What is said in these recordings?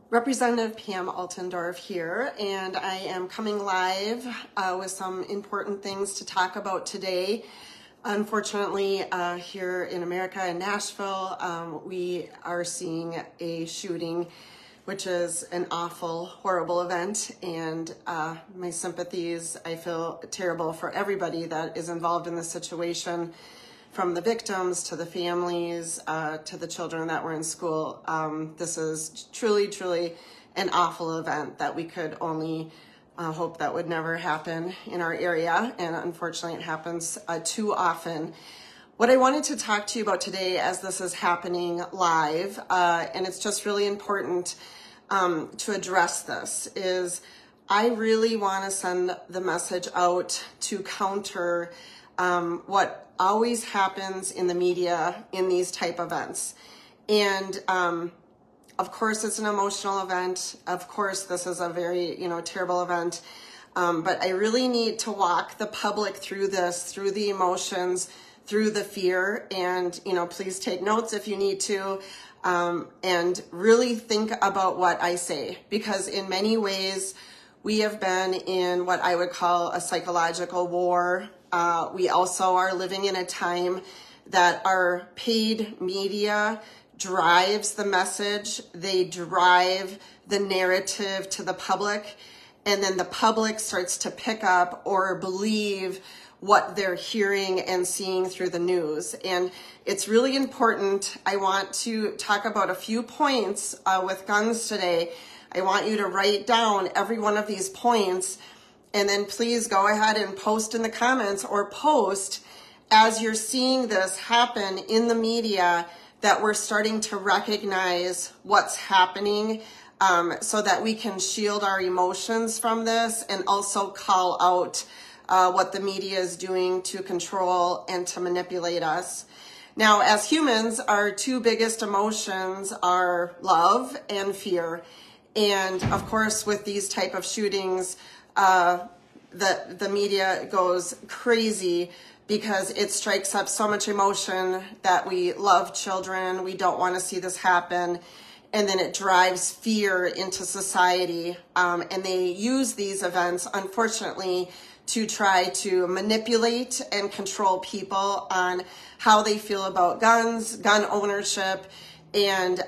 Representative Pam Altendorf here, and I am coming live with some important things to talk about today. Unfortunately, here in America, in Nashville, we are seeing a shooting, which is an awful, horrible event, and my sympathies. I feel terrible for everybody that is involved in this situation, from the victims to the families to the children that were in school. This is truly an awful event that we could only hope that would never happen in our area, and unfortunately it happens too often. What I wanted to talk to you about today, as this is happening live, and it's just really important to address this, is I really want to send the message out to counter what always happens in the media in these type events. And of course it's an emotional event. Of course this is a very terrible event, but I really need to walk the public through this, through the emotions, through the fear, and please take notes if you need to, and really think about what I say, because in many ways we have been in what I would call a psychological war. We also are living in a time that our paid media drives the message. They drive the narrative to the public, and then the public starts to pick up or believe what they're hearing and seeing through the news. And it's really important. I want to talk about a few points with guns today. I want you to write down every one of these points, and then please go ahead and post in the comments, or post as you're seeing this happen in the media, that we're starting to recognize what's happening, so that we can shield our emotions from this, and also call out what the media is doing to control and to manipulate us. Now, as humans, our two biggest emotions are love and fear. And of course, with these type of shootings, the media goes crazy because it strikes up so much emotion that we love children, we don't want to see this happen, and then it drives fear into society. And they use these events, unfortunately, to try to manipulate and control people on how they feel about guns, gun ownership, and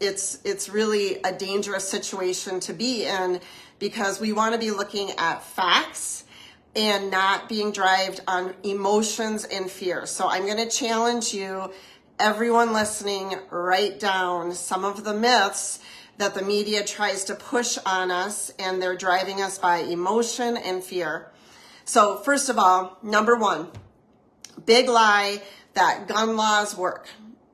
it's really a dangerous situation to be in, because we want to be looking at facts and not being driven on emotions and fear. So I'm going to challenge you, everyone listening, write down some of the myths that the media tries to push on us, and they're driving us by emotion and fear. So first of all, number one, big lie that gun laws work.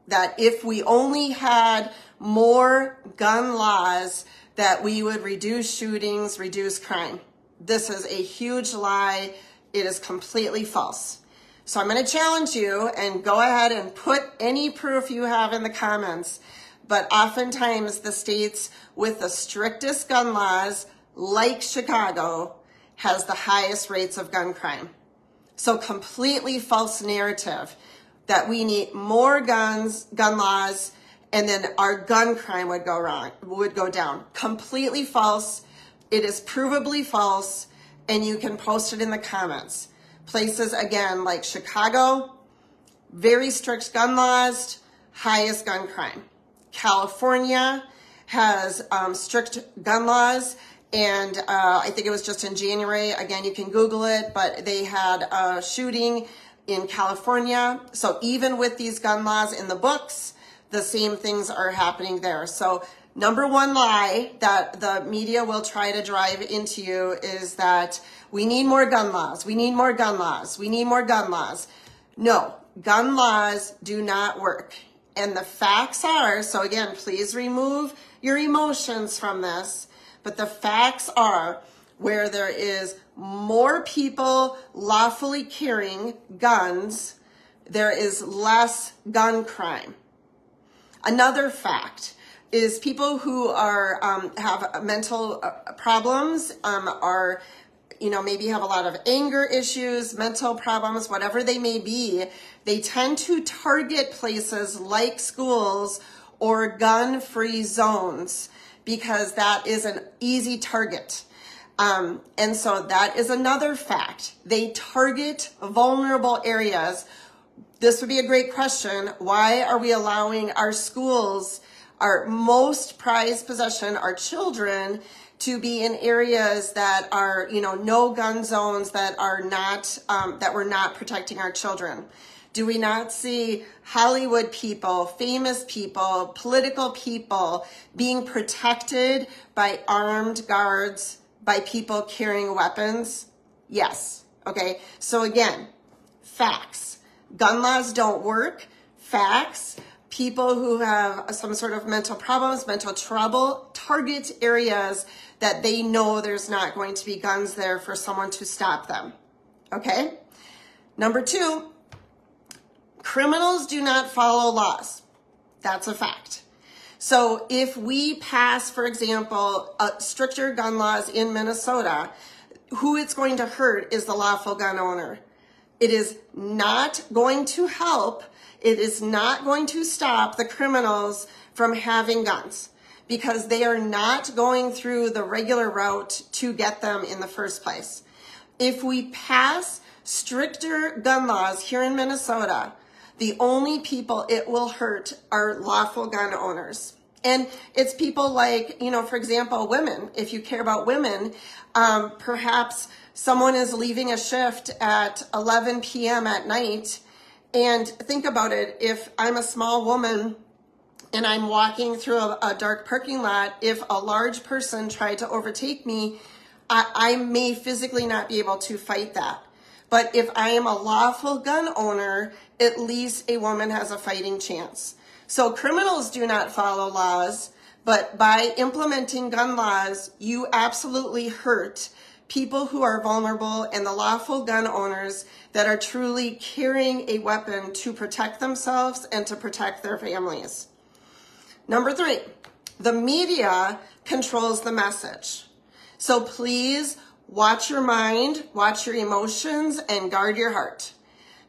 That if we only had more gun laws, that we would reduce shootings, reduce crime. This is a huge lie. It is completely false. So I'm going to challenge you, and go ahead and put any proof you have in the comments. But oftentimes the states with the strictest gun laws, like Chicago, has the highest rates of gun crime. So completely false narrative that we need more gun laws, and then our gun crime would go down. Completely false. It is provably false, and you can post it in the comments. Places, again, like Chicago, very strict gun laws, highest gun crime. California has strict gun laws, and I think it was just in January. Again, you can Google it, but they had a shooting in California. So even with these gun laws in the books, the same things are happening there. So number one lie that the media will try to drive into you is that we need more gun laws. We need more gun laws. We need more gun laws. No, gun laws do not work. And the facts are, so again, please remove your emotions from this, but the facts are, where there is more people lawfully carrying guns, there is less gun crime. Another fact is people who are have mental problems, are maybe have a lot of anger issues, mental problems, whatever they may be, they tend to target places like schools or gun-free zones because that is an easy target. And so that is another fact. They target vulnerable areas. This would be a great question. Why are we allowing our schools, our most prized possession, our children, to be in areas that are, no gun zones, that are not, that we're not protecting our children? Do we not see Hollywood people, famous people, political people being protected by armed guards, by people carrying weapons? Yes. Okay. So again, facts. Gun laws don't work. Facts. People who have some sort of mental problems, mental trouble, target areas that they know there's not going to be guns there for someone to stop them. Okay? Number 2, criminals do not follow laws. That's a fact. So if we pass, for example, stricter gun laws in Minnesota, who it's going to hurt is the lawful gun owner. It is not going to help. It is not going to stop the criminals from having guns, because they are not going through the regular route to get them in the first place. If we pass stricter gun laws here in Minnesota, the only people it will hurt are lawful gun owners. And it's people like, for example, women. If you care about women, perhaps someone is leaving a shift at 11 p.m. at night. And think about it. If I'm a small woman and I'm walking through a dark parking lot, if a large person tried to overtake me, I may physically not be able to fight that. But if I am a lawful gun owner, at least a woman has a fighting chance. So criminals do not follow laws, but by implementing gun laws, you absolutely hurt people who are vulnerable and the lawful gun owners that are truly carrying a weapon to protect themselves and to protect their families. Number 3, the media controls the message. So please watch your mind, watch your emotions, and guard your heart,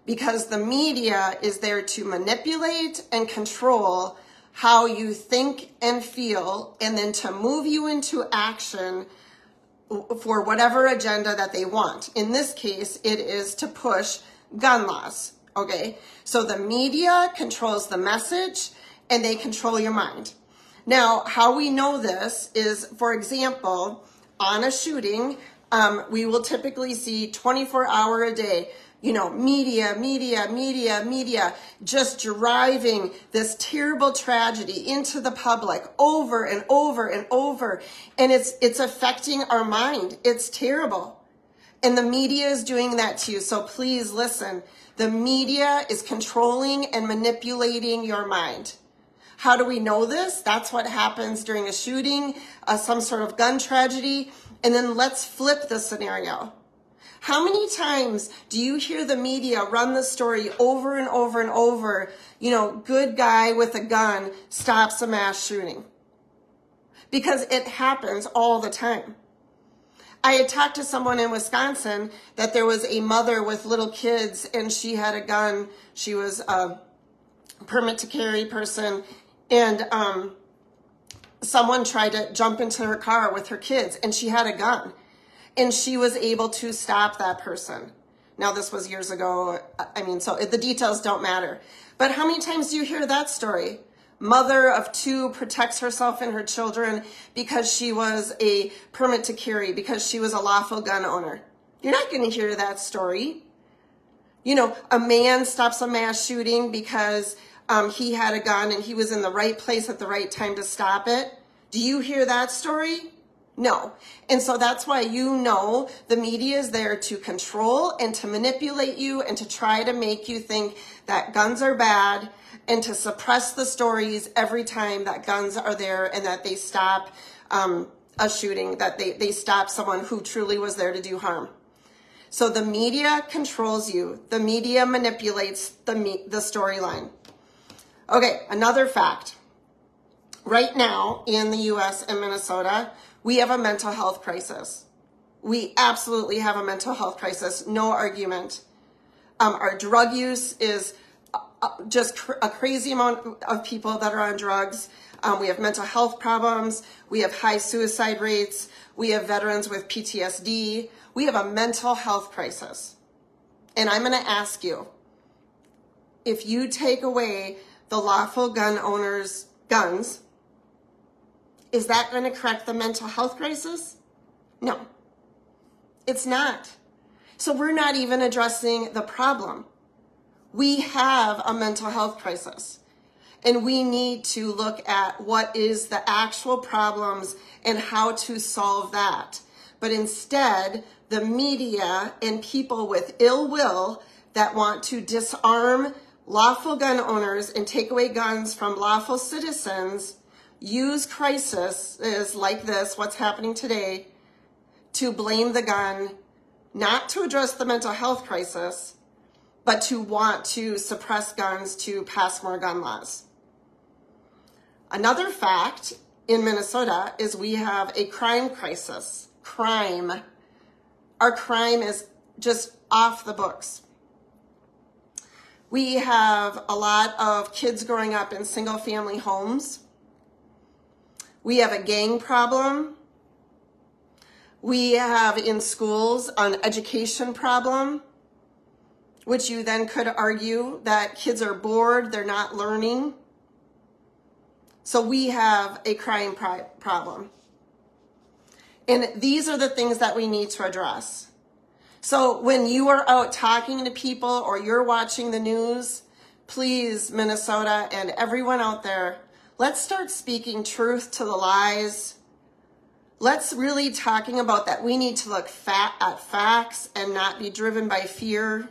because the media is there to manipulate and control how you think and feel, and then to move you into action for whatever agenda that they want. In this case, it is to push gun laws. Okay, so the media controls the message and they control your mind. Now, how we know this is, for example, on a shooting, we will typically see 24-hour a day, media, just driving this terrible tragedy into the public over and over and over. And it's affecting our mind. It's terrible. And the media is doing that to you. So please listen. The media is controlling and manipulating your mind. How do we know this? That's what happens during a shooting, some sort of gun tragedy. And then let's flip the scenario. How many times do you hear the media run the story over and over and over? Good guy with a gun stops a mass shooting. Because it happens all the time. I had talked to someone in Wisconsin that there was a mother with little kids and she had a gun. She was a permit to carry person, and someone tried to jump into her car with her kids and she had a gun. And she was able to stop that person. Now, this was years ago. So the details don't matter. But how many times do you hear that story? Mother of 2 protects herself and her children because she was a permit to carry, because she was a lawful gun owner. You're not going to hear that story. A man stops a mass shooting because he had a gun and he was in the right place at the right time to stop it. Do you hear that story? No. And so that's why the media is there to control and to manipulate you and to try to make you think that guns are bad, and to suppress the stories every time that guns are there and that they stop a shooting, that they stop someone who truly was there to do harm. So the media controls you. The media manipulates the storyline. Okay, another fact. Right now in the U.S. and Minnesota, we have a mental health crisis. We absolutely have a mental health crisis, no argument. Our drug use is just a crazy amount of people that are on drugs. We have mental health problems. We have high suicide rates. We have veterans with PTSD. We have a mental health crisis. And I'm going to ask you, if you take away the lawful gun owners' guns, is that going to correct the mental health crisis? No, it's not. So we're not even addressing the problem. We have a mental health crisis, and we need to look at what is the actual problems and how to solve that. But instead, the media and people with ill will that want to disarm lawful gun owners and take away guns from lawful citizens use crises like this, what's happening today, to blame the gun, not to address the mental health crisis, but to want to suppress guns to pass more gun laws. Another fact in Minnesota is we have a crime crisis. Crime. Our crime is just off the books. We have a lot of kids growing up in single-family homes. We have a gang problem. We have in schools an education problem, which you then could argue that kids are bored, they're not learning. So we have a crime problem. And these are the things that we need to address. So when you are out talking to people or you're watching the news, please, Minnesota and everyone out there, let's start speaking truth to the lies. Let's really talking about that we need to look at facts and not be driven by fear.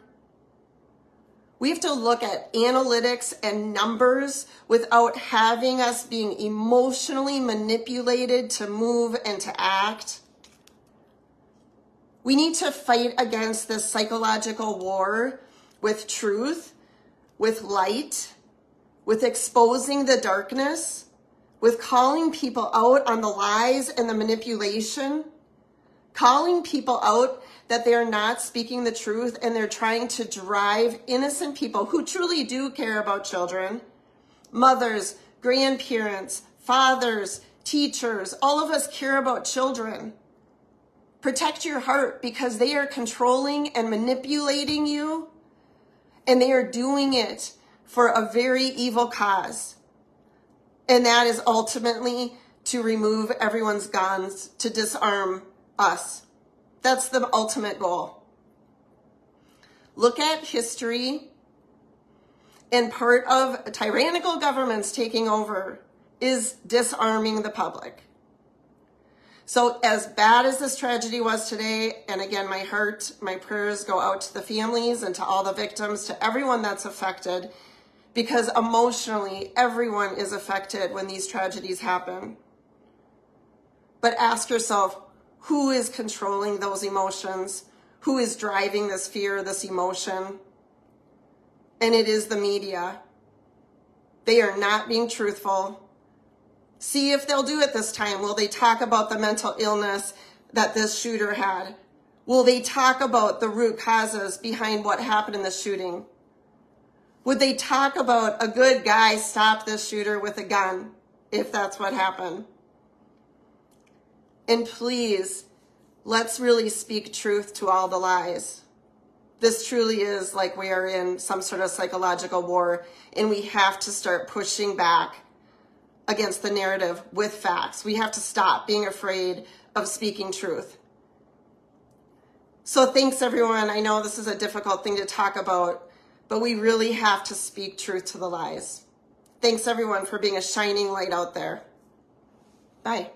We have to look at analytics and numbers without having us being emotionally manipulated to move and to act. We need to fight against this psychological war with truth, with light, with exposing the darkness, with calling people out on the lies and the manipulation, calling people out that they are not speaking the truth and they're trying to drive innocent people who truly do care about children, mothers, grandparents, fathers, teachers, all of us care about children. Protect your heart because they are controlling and manipulating you, and they are doing it for a very evil cause. And that is ultimately to remove everyone's guns, to disarm us. That's the ultimate goal. Look at history, and part of tyrannical governments taking over is disarming the public. So as bad as this tragedy was today, and again, my heart, my prayers go out to the families and to all the victims, to everyone that's affected, because emotionally, everyone is affected when these tragedies happen. But ask yourself, who is controlling those emotions? Who is driving this fear, this emotion? And it is the media. They are not being truthful. See if they'll do it this time. Will they talk about the mental illness that this shooter had? Will they talk about the root causes behind what happened in the shooting? Would they talk about a good guy stopped this shooter with a gun, if that's what happened? And please, let's really speak truth to all the lies. This truly is like we are in some sort of psychological war, and we have to start pushing back against the narrative with facts. We have to stop being afraid of speaking truth. So thanks, everyone. I know this is a difficult thing to talk about, but we really have to speak truth to the lies. Thanks, everyone, for being a shining light out there. Bye.